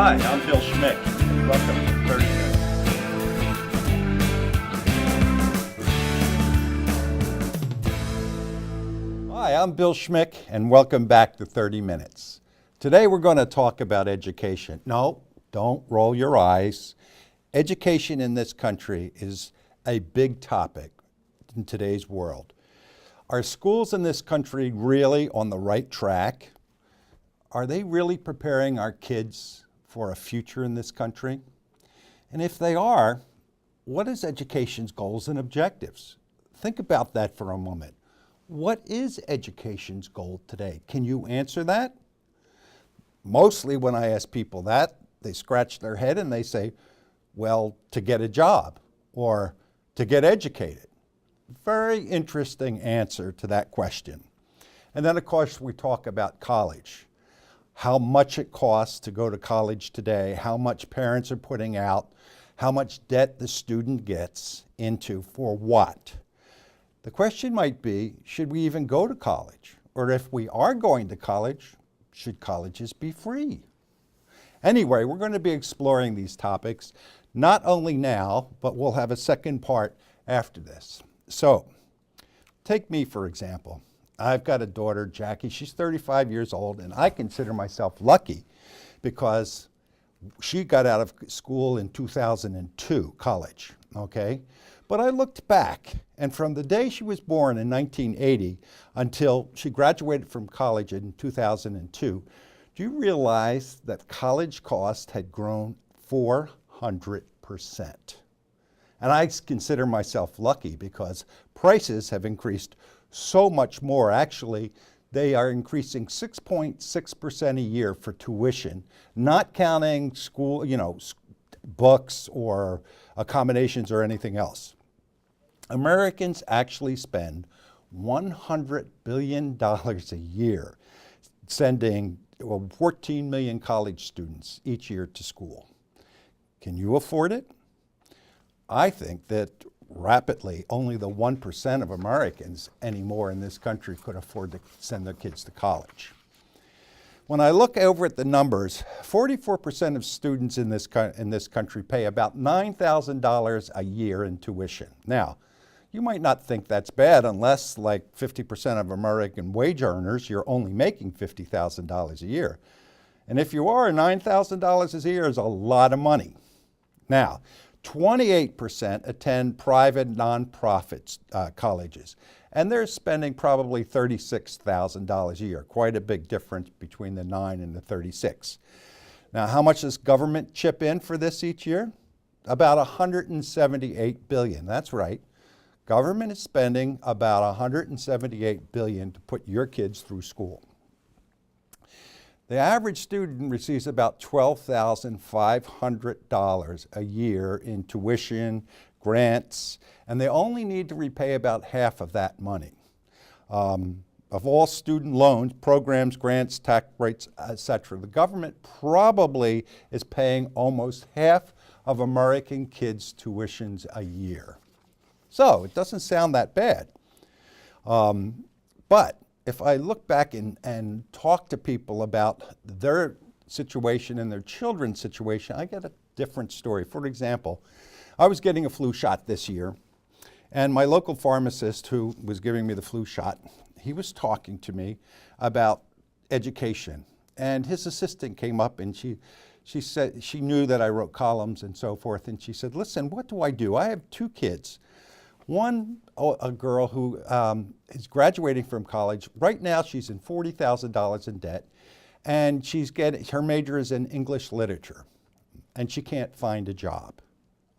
Hi, I'm Bill Schmick, and welcome to 30 Minutes. Hi, I'm Bill Schmick, and welcome back to 30 Minutes. Today we're going to talk about education. No, don't roll your eyes. Education in this country is a big topic in today's world. Are schools in this country really on the right track? Are they really preparing our kids for a future in this country? And if they are, what is education's goals and objectives? Think about that for a moment. What is education's goal today? Can you answer that? Mostly when I ask people that, they scratch their head and they say, well, to get a job or to get educated. Very interesting answer to that question. And then, of course, we talk about college. How much it costs to go to college today, how much parents are putting out, how much debt the student gets into for what. The question might be, should we even go to college? Or if we are going to college, should colleges be free? Anyway, we're going to be exploring these topics, not only now, but we'll have a second part after this. So, take me for example. I've got a daughter, Jackie. She's 35 years old, and I consider myself lucky because she got out of school in 2002, college, okay? But I looked back, and from the day she was born in 1980 until she graduated from college in 2002, do you realize that college costs had grown 400%? And I consider myself lucky because prices have increased so much more. Actually, they are increasing 6.6% a year for tuition, not counting school, books or accommodations or anything else. Americans actually spend $100 billion a year sending 14 million college students each year to school. Can you afford it? I think that rapidly only the 1% of Americans anymore in this country could afford to send their kids to college. When I look over at the numbers, 44% of students in this country pay about $9,000 a year in tuition. Now, you might not think that's bad unless, like 50% of American wage earners, you're only making $50,000 a year. And if you are, $9,000 a year is a lot of money. Now, 28% attend private nonprofit colleges, and they're spending probably $36,000 a year, quite a big difference between the 9 and the 36. Now, how much does government chip in for this each year? About $178 billion, that's right. Government is spending about $178 billion to put your kids through school. The average student receives about $12,500 a year in tuition, grants, and they only need to repay about half of that money. Of all student loans, programs, grants, tax rates, etc., the government probably is paying almost half of American kids' tuitions a year. So it doesn't sound that bad. But if I look back and talk to people about their situation and their children's situation, I get a different story. For example, I was getting a flu shot this year, and my local pharmacist who was giving me the flu shot, he was talking to me about education. And his assistant came up and she said, she knew that I wrote columns and so forth, and she said, listen, what do? I have 2 kids. One, a girl who is graduating from college. Right now, she's in $40,000 in debt, and her major is in English literature, and she can't find a job,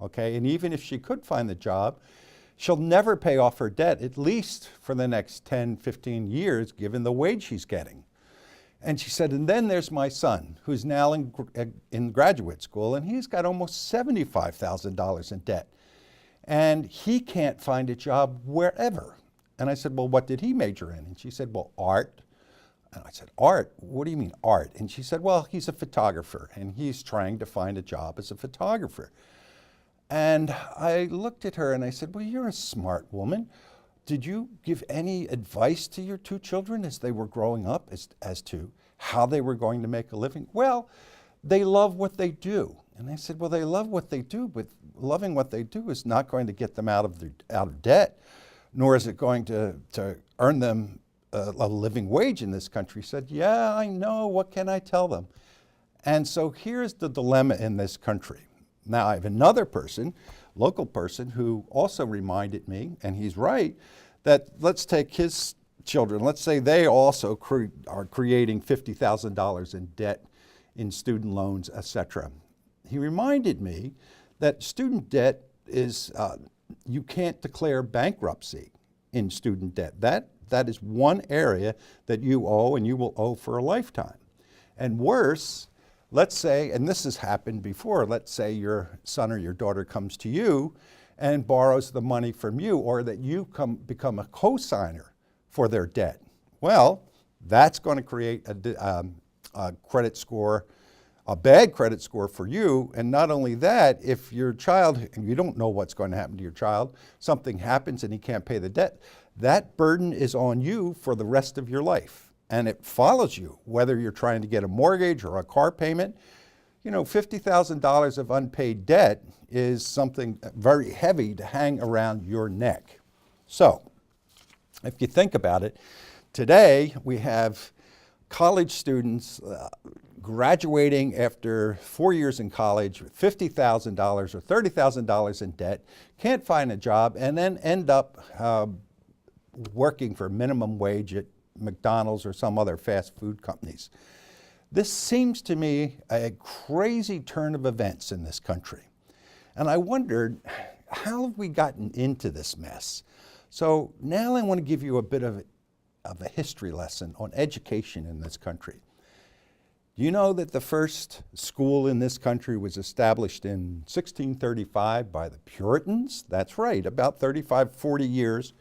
okay? And even if she could find the job, she'll never pay off her debt, at least for the next 10, 15 years, given the wage she's getting. And she said, and then there's my son, who's now in graduate school, and he's got almost $75,000 in debt. And he can't find a job wherever. And I said, well, what did he major in? And she said, well, art. And I said, art? What do you mean art? And she said, well, he's a photographer, and he's trying to find a job as a photographer. And I looked at her and I said, well, you're a smart woman. Did you give any advice to your 2 children as they were growing up as to how they were going to make a living? Well, they love what they do. And I said, well, they love what they do, but loving what they do is not going to get them out of debt, nor is it going to earn them a living wage in this country. He said, yeah, I know, what can I tell them? And so here's the dilemma in this country. Now I have another person, local person, who also reminded me, and he's right, that let's take his children, let's say they also are creating $50,000 in debt in student loans, etc. He reminded me that student debt is, you can't declare bankruptcy in student debt. That is one area that you owe and you will owe for a lifetime. And worse, let's say, and this has happened before, let's say your son or your daughter comes to you and borrows the money from you, or that you become a co-signer for their debt. Well, that's going to create a credit score, a bad credit score for you. And not only that, if your child, and you don't know what's going to happen to your child, something happens and he can't pay the debt, that burden is on you for the rest of your life. And it follows you, whether you're trying to get a mortgage or a car payment. You know, $50,000 of unpaid debt is something very heavy to hang around your neck. So, if you think about it, today we have college students graduating after 4 years in college with $50,000 or $30,000 in debt, can't find a job, and then end up working for minimum wage at McDonald's or some other fast food companies. This seems to me a crazy turn of events in this country. And I wondered, how have we gotten into this mess? So now I want to give you a bit of a history lesson on education in this country. Do you know that the first school in this country was established in 1635 by the Puritans? That's right, about 35, 40 years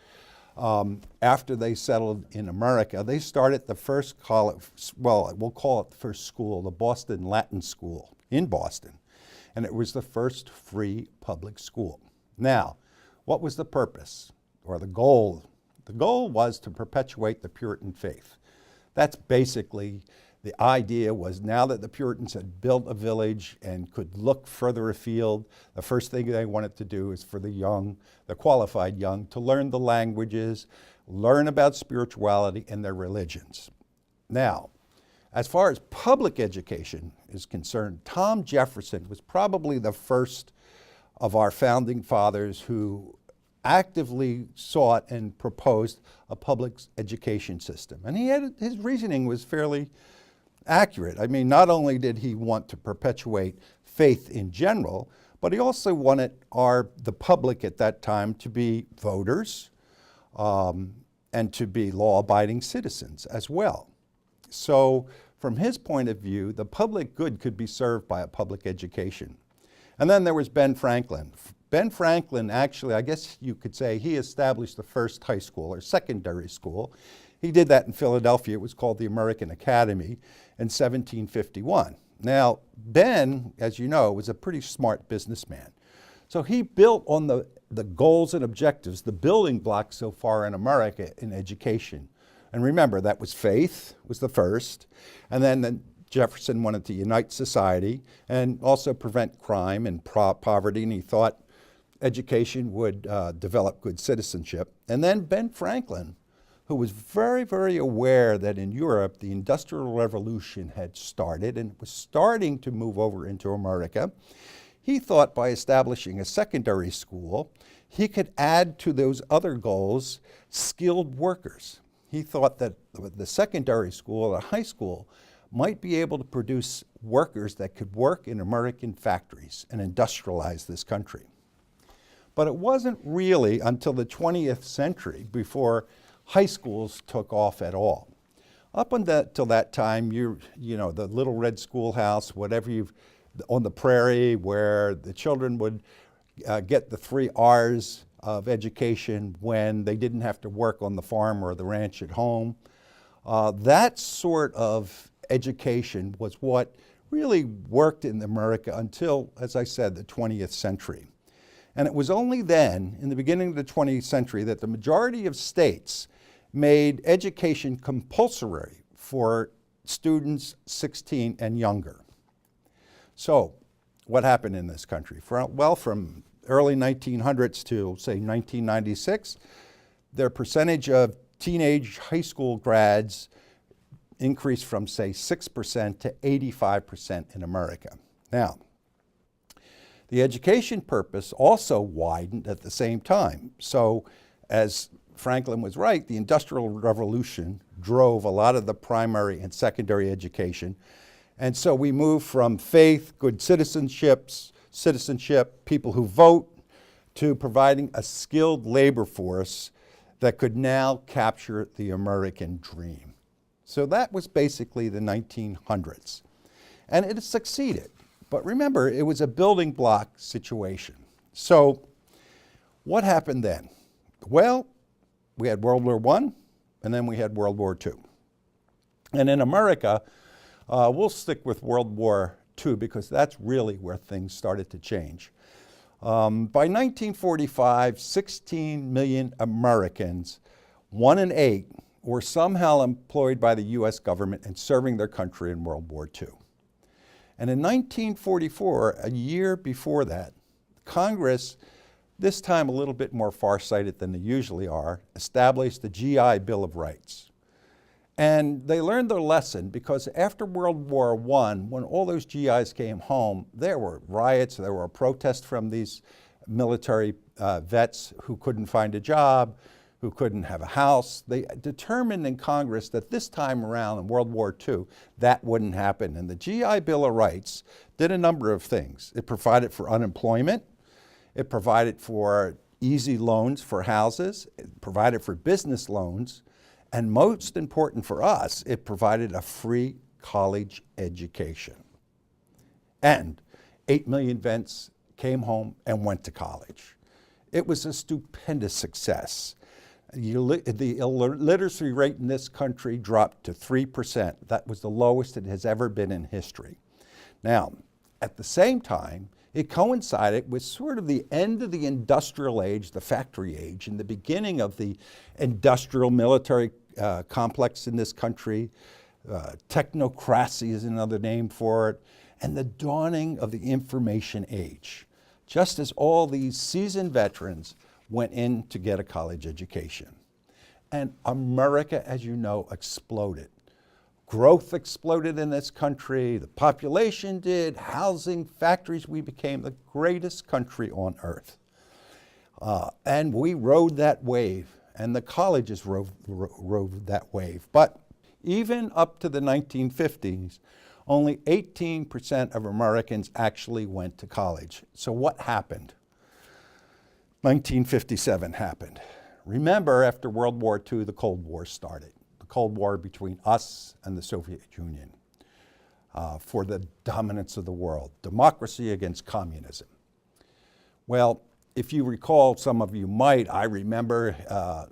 after they settled in America. They started the first college, well, we'll call it the first school, the Boston Latin School in Boston. And it was the first free public school. Now, what was the purpose or the goal? The goal was to perpetuate the Puritan faith. That's basically the idea. Was now that the Puritans had built a village and could look further afield, the first thing they wanted to do is for the young, the qualified young, to learn the languages, learn about spirituality and their religions. Now, as far as public education is concerned, Tom Jefferson was probably the first of our founding fathers who actively sought and proposed a public education system. And his reasoning was fairly accurate. I mean, not only did he want to perpetuate faith in general, but he also wanted the public at that time to be voters and to be law-abiding citizens as well. So from his point of view, the public good could be served by a public education. And then there was Ben Franklin. Ben Franklin actually, I guess you could say, he established the first high school or secondary school. He did that in Philadelphia. It was called the American Academy in 1751. Now, Ben, as you know, was a pretty smart businessman. So he built on the goals and objectives, the building blocks so far in America in education. And remember, that was faith, was the first. And then Jefferson wanted to unite society and also prevent crime and poverty. And he thought education would develop good citizenship. And then Ben Franklin, who was very, very aware that in Europe, the Industrial Revolution had started and was starting to move over into America. He thought by establishing a secondary school, he could add to those other goals skilled workers. He thought that the secondary school, the high school, might be able to produce workers that could work in American factories and industrialize this country. But it wasn't really until the 20th century before high schools took off at all. Up until that time, you know, the little red schoolhouse, whatever on the prairie, where the children would get the 3 R's of education when they didn't have to work on the farm or the ranch at home. That sort of education was what really worked in America until, as I said, the 20th century. And it was only then, in the beginning of the 20th century, that the majority of states made education compulsory for students 16 and younger. So what happened in this country? From early 1900s to, say, 1996, their percentage of teenage high school grads increased from, say, 6% to 85% in America. Now, the education purpose also widened at the same time. So, as Franklin was right, the Industrial Revolution drove a lot of the primary and secondary education. And so we moved from faith, good citizenship, people who vote, to providing a skilled labor force that could now capture the American dream. So that was basically the 1900s. And it succeeded. But remember, it was a building block situation. So what happened then? Well, we had World War I, and then we had World War II. And in America, we'll stick with World War II because that's really where things started to change. By 1945, 16 million Americans, 1 in 8, were somehow employed by the U.S. government and serving their country in World War II. And in 1944, a year before that, Congress, this time a little bit more farsighted than they usually are, established the GI Bill of Rights. And they learned their lesson because after World War I, when all those GIs came home, there were riots, there were protests from these military vets who couldn't find a job, who couldn't have a house. They determined in Congress that this time around in World War II, that wouldn't happen. And the GI Bill of Rights did a number of things. It provided for unemployment. It provided for easy loans for houses. It provided for business loans. And most important for us, it provided a free college education. And 8 million vets came home and went to college. It was a stupendous success. The illiteracy rate in this country dropped to 3%. That was the lowest it has ever been in history. Now, at the same time, it coincided with sort of the end of the industrial age, the factory age, and the beginning of the industrial military complex in this country. Technocracy is another name for it, and the dawning of the information age. Just as all these seasoned veterans went in to get a college education. And America, as you know, exploded. Growth exploded in this country, the population did, housing, factories, we became the greatest country on earth. And we rode that wave, and the colleges rode that wave. But even up to the 1950s, only 18% of Americans actually went to college. So what happened? 1957 happened. Remember, after World War II, the Cold War started. The Cold War between us and the Soviet Union for the dominance of the world. Democracy against communism. Well, if you recall, some of you might, I remember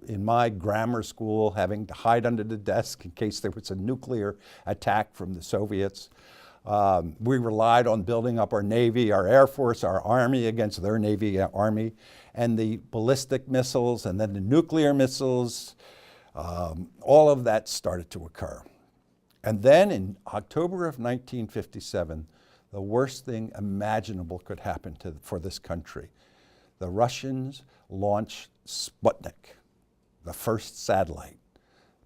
in my grammar school having to hide under the desk in case there was a nuclear attack from the Soviets. We relied on building up our Navy, our Air Force, our Army against their Navy, Army, and the ballistic missiles and then the nuclear missiles. All of that started to occur. And then in October of 1957, the worst thing imaginable could happen for this country. The Russians launched Sputnik, the first satellite,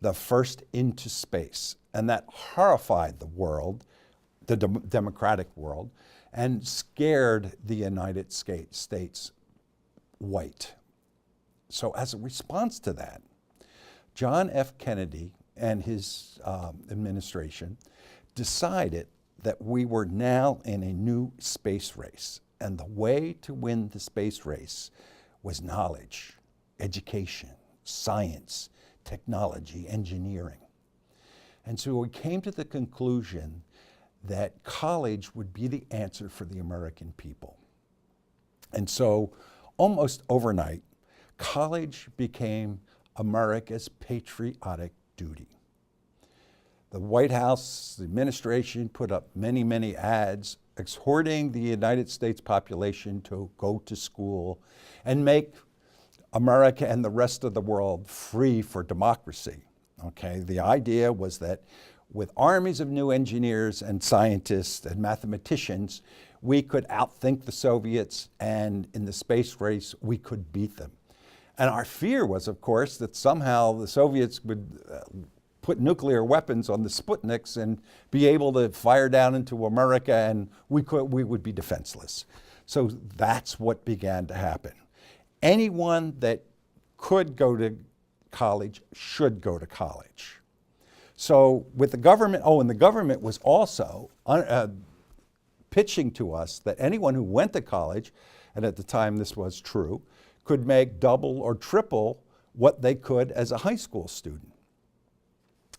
the first into space. And that horrified the world, the democratic world, and scared the United States white. So as a response to that, John F. Kennedy and his administration decided that we were now in a new space race. And the way to win the space race was knowledge, education, science, technology, engineering. And so we came to the conclusion that college would be the answer for the American people. And so almost overnight, college became America's patriotic duty. The White House, the administration put up many, many ads exhorting the United States population to go to school and make America and the rest of the world free for democracy. Okay, the idea was that with armies of new engineers and scientists and mathematicians, we could outthink the Soviets, and in the space race, we could beat them. And our fear was, of course, that somehow the Soviets would put nuclear weapons on the Sputniks and be able to fire down into America, and we would be defenseless. So that's what began to happen. Anyone that could go to college should go to college. So with the government, and the government was also pitching to us that anyone who went to college, and at the time this was true, could make double or triple what they could as a high school student.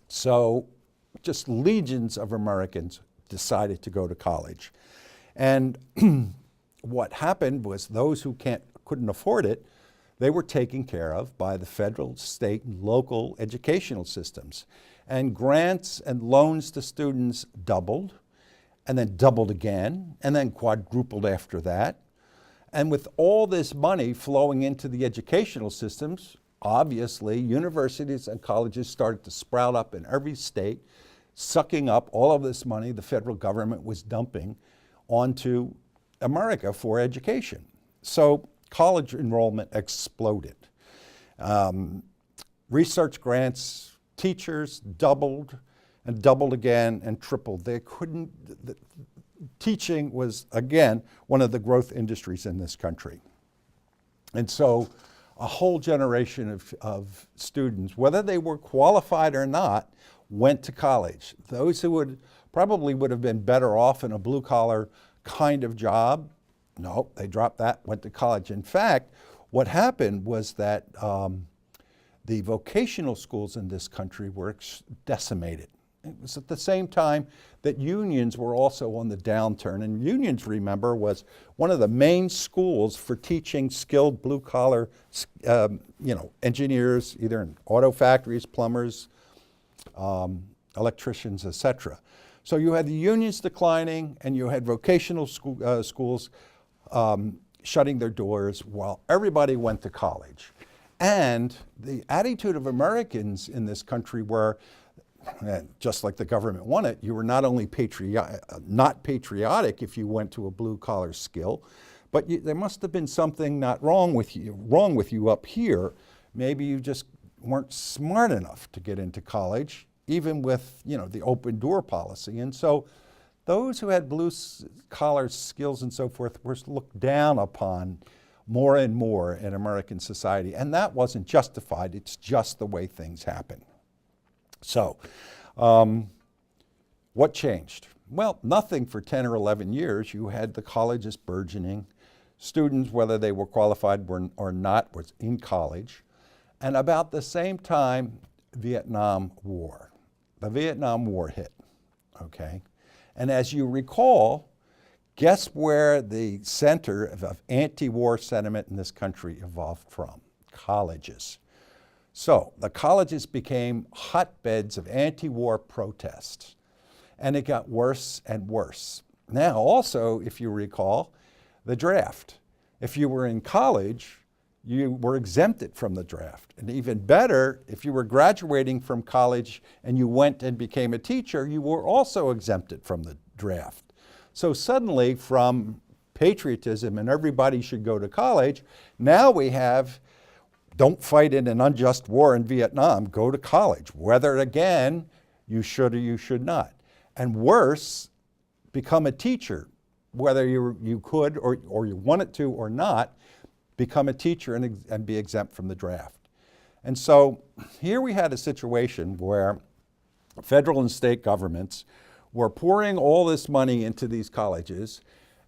So just legions of Americans decided to go to college. And what happened was those who couldn't afford it, they were taken care of by the federal, state, and local educational systems. And grants and loans to students doubled, and then doubled again, and then quadrupled after that. And with all this money flowing into the educational systems, obviously universities and colleges started to sprout up in every state, sucking up all of this money the federal government was dumping onto America for education. So college enrollment exploded. Research grants, teachers doubled and doubled again and tripled. Teaching was, again, one of the growth industries in this country. And so a whole generation of students, whether they were qualified or not, went to college. Those who probably would have been better off in a blue-collar kind of job, no, they dropped that, went to college. In fact, what happened was that the vocational schools in this country were decimated. It was at the same time that unions were also on the downturn. And unions, remember, was one of the main schools for teaching skilled blue-collar engineers, either in auto factories, plumbers, electricians, etc. So you had the unions declining, and you had vocational schools shutting their doors while everybody went to college. And the attitude of Americans in this country were, just like the government wanted, you were not only not patriotic if you went to a blue-collar skill, but there must have been something not wrong with you up here. Maybe you just weren't smart enough to get into college, even with the open door policy. And so those who had blue-collar skills and so forth were looked down upon more and more in American society. And that wasn't justified. It's just the way things happen. So what changed? Well, nothing for 10 or 11 years. You had the colleges burgeoning. Students, whether they were qualified or not, was in college. And about the same time, Vietnam War. The Vietnam War hit, okay? And as you recall, guess where the center of anti-war sentiment in this country evolved from? Colleges. So the colleges became hotbeds of anti-war protests, and it got worse and worse. Now also, if you recall, the draft. If you were in college, you were exempted from the draft. And even better, if you were graduating from college and you went and became a teacher, you were also exempted from the draft. So suddenly, from patriotism and everybody should go to college, now we have don't fight in an unjust war in Vietnam, go to college. Whether, again, you should or you should not. And worse, become a teacher. Whether you could or you wanted to or not, become a teacher and be exempt from the draft. And so here we had a situation where federal and state governments were pouring all this money into these colleges,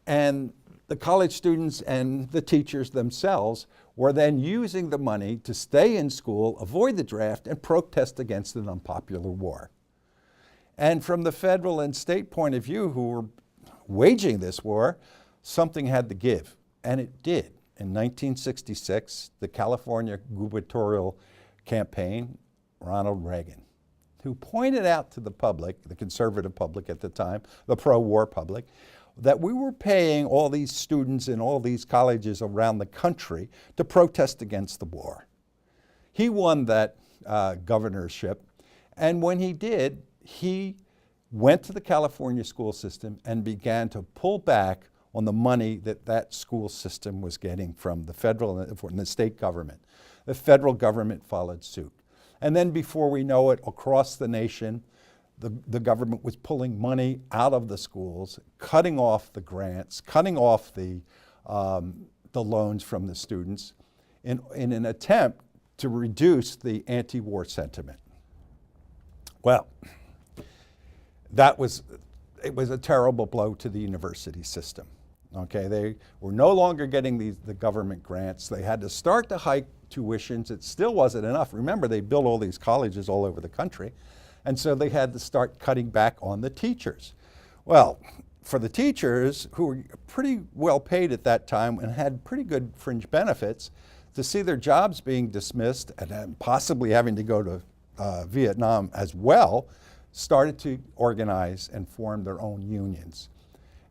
and the college students and the teachers themselves were then using the money to stay in school, avoid the draft, and protest against an unpopular war. And from the federal and state point of view, who were waging this war, something had to give, and it did. In 1966, the California gubernatorial campaign, Ronald Reagan, who pointed out to the public, the conservative public at the time, the pro-war public, that we were paying all these students in all these colleges around the country to protest against the war. He won that governorship, and when he did, he went to the California school system and began to pull back on the money that that school system was getting from the federal and the state government. The federal government followed suit. And then before we know it, across the nation, the government was pulling money out of the schools, cutting off the grants, cutting off the loans from the students in an attempt to reduce the anti-war sentiment. Well, it was a terrible blow to the university system. Okay, they were no longer getting the government grants. They had to start to hike tuitions. It still wasn't enough. Remember, they built all these colleges all over the country. And so they had to start cutting back on the teachers. Well, for the teachers, who were pretty well paid at that time and had pretty good fringe benefits, to see their jobs being dismissed and possibly having to go to Vietnam as well, started to organize and form their own unions.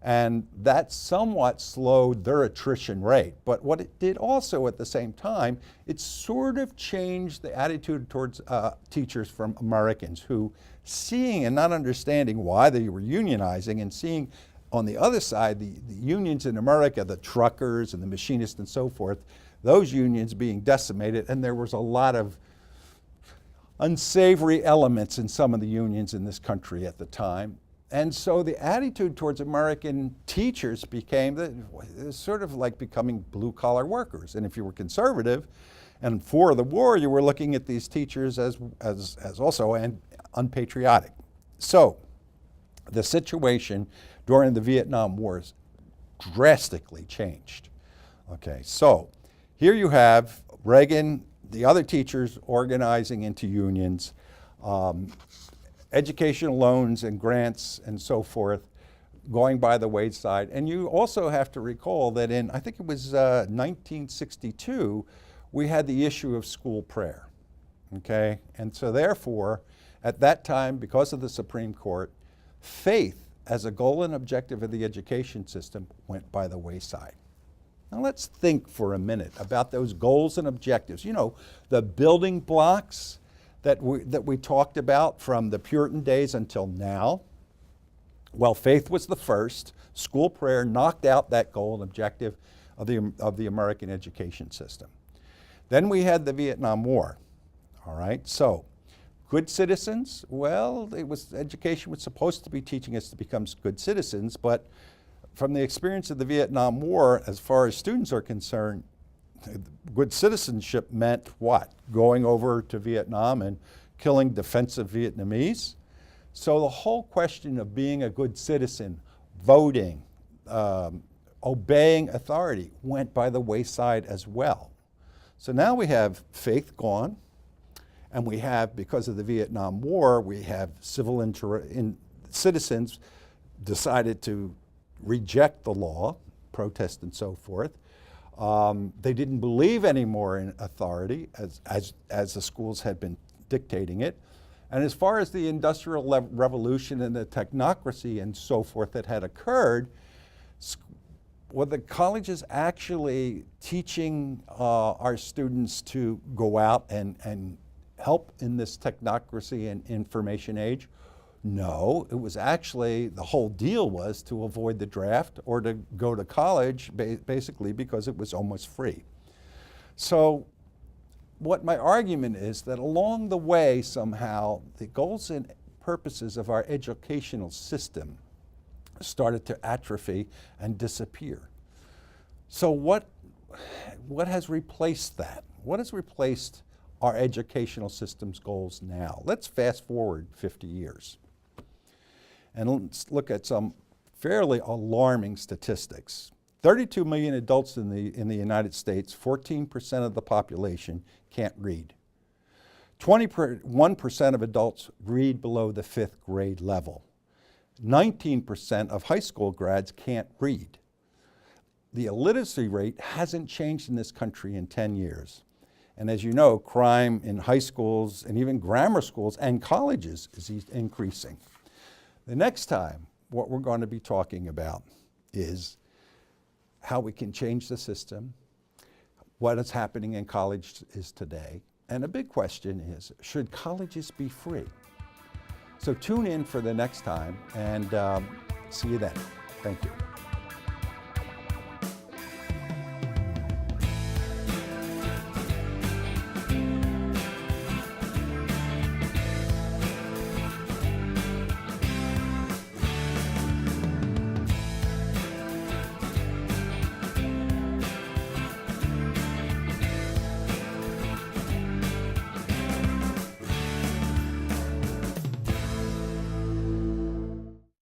And that somewhat slowed their attrition rate. But what it did also at the same time, it sort of changed the attitude towards teachers from Americans who, seeing and not understanding why they were unionizing and seeing on the other side the unions in America, the truckers and the machinists and so forth, those unions being decimated, and there was a lot of unsavory elements in some of the unions in this country at the time. And so the attitude towards American teachers became sort of like becoming blue-collar workers. And if you were conservative and for the war, you were looking at these teachers as also unpatriotic. So the situation during the Vietnam Wars drastically changed. Okay, so here you have Reagan, the other teachers organizing into unions, educational loans and grants and so forth going by the wayside. And you also have to recall that in, I think it was 1962, we had the issue of school prayer, okay? And so therefore, at that time, because of the Supreme Court, faith as a goal and objective of the education system went by the wayside. Now let's think for a minute about those goals and objectives. You know, the building blocks that we talked about from the Puritan days until now. Well, faith was the first. School prayer knocked out that goal and objective of the American education system. Then we had the Vietnam War. All right, so good citizens, well, education was supposed to be teaching us to become good citizens, but from the experience of the Vietnam War, as far as students are concerned, good citizenship meant what? Going over to Vietnam and killing defensive Vietnamese. So the whole question of being a good citizen, voting, obeying authority went by the wayside as well. So now we have faith gone, and we have, because of the Vietnam War, we have citizens decided to reject the law, protest and so forth. They didn't believe anymore in authority as the schools had been dictating it. And as far as the Industrial Revolution and the technocracy and so forth that had occurred, were the colleges actually teaching our students to go out and help in this technocracy and information age? No, it was actually, the whole deal was to avoid the draft or to go to college basically because it was almost free. So what my argument is that along the way somehow the goals and purposes of our educational system started to atrophy and disappear. So what has replaced that? What has replaced our educational system's goals now? Let's fast forward 50 years. And let's look at some fairly alarming statistics. 32 million adults in the United States, 14% of the population can't read. 21% of adults read below the 5th grade level. 19% of high school grads can't read. The illiteracy rate hasn't changed in this country in 10 years. And as you know, crime in high schools and even grammar schools and colleges is increasing. The next time, what we're going to be talking about is how we can change the system, what is happening in colleges today, and a big question is, should colleges be free? So tune in for the next time, and see you then. Thank you.